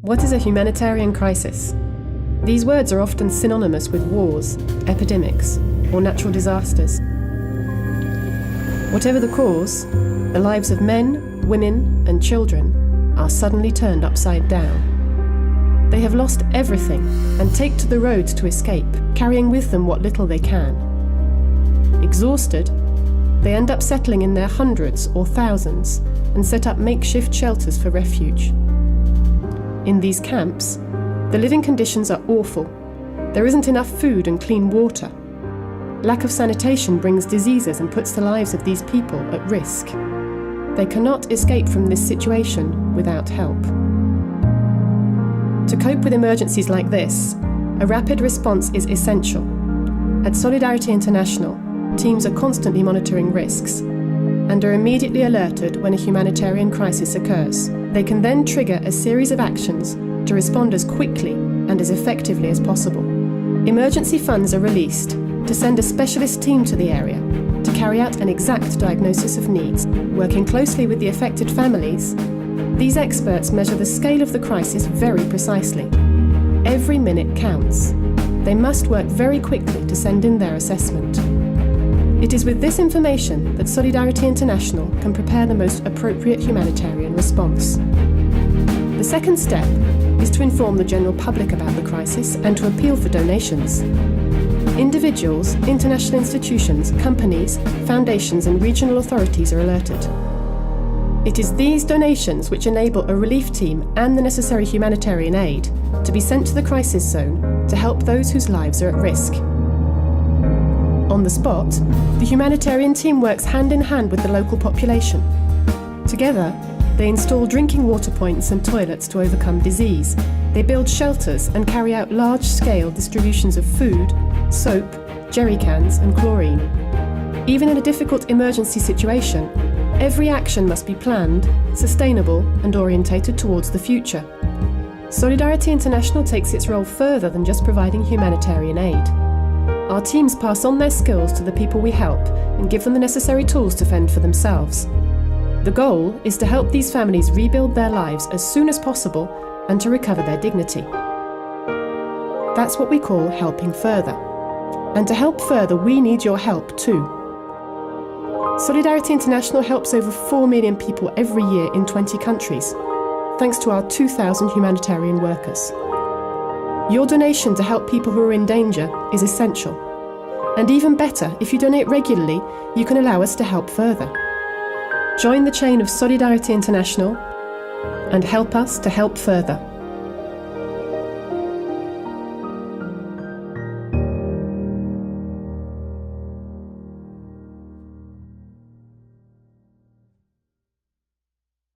What is a humanitarian crisis? These words are often synonymous with wars, epidemics, or natural disasters. Whatever the cause, the lives of men, women, and children are suddenly turned upside down. They have lost everything and take to the roads to escape, carrying with them what little they can. Exhausted, they end up settling in their hundreds or thousands and set up makeshift shelters for refuge. In these camps, the living conditions are awful. There isn't enough food and clean water. Lack of sanitation brings diseases and puts the lives of these people at risk. They cannot escape from this situation without help. To cope with emergencies like this, a rapid response is essential. At Solidarity International, teams are constantly monitoring risks and are immediately alerted when a humanitarian crisis occurs. They can then trigger a series of actions to respond as quickly and as effectively as possible. Emergency funds are released to send a specialist team to the area to carry out an exact diagnosis of needs. Working closely with the affected families, these experts measure the scale of the crisis very precisely. Every minute counts. They must work very quickly to send in their assessment. It is with this information that Solidarity International can prepare the most appropriate humanitarian response. The second step is to inform the general public about the crisis and to appeal for donations. Individuals, international institutions, companies, foundations and regional authorities are alerted. It is these donations which enable a relief team and the necessary humanitarian aid to be sent to the crisis zone to help those whose lives are at risk. On the spot, the humanitarian team works hand in hand with the local population. Together, they install drinking water points and toilets to overcome disease. They build shelters and carry out large-scale distributions of food, soap, jerry cans and chlorine. Even in a difficult emergency situation, every action must be planned, sustainable and orientated towards the future. Solidarity International takes its role further than just providing humanitarian aid. Our teams pass on their skills to the people we help and give them the necessary tools to fend for themselves. The goal is to help these families rebuild their lives as soon as possible and to recover their dignity. That's what we call helping further. And to help further, we need your help too. Solidarity International helps over 4 million people every year in 20 countries, thanks to our 2,000 humanitarian workers. Your donation to help people who are in danger is essential. And even better, if you donate regularly, you can allow us to help further. Join the chain of Solidarity International and help us to help further.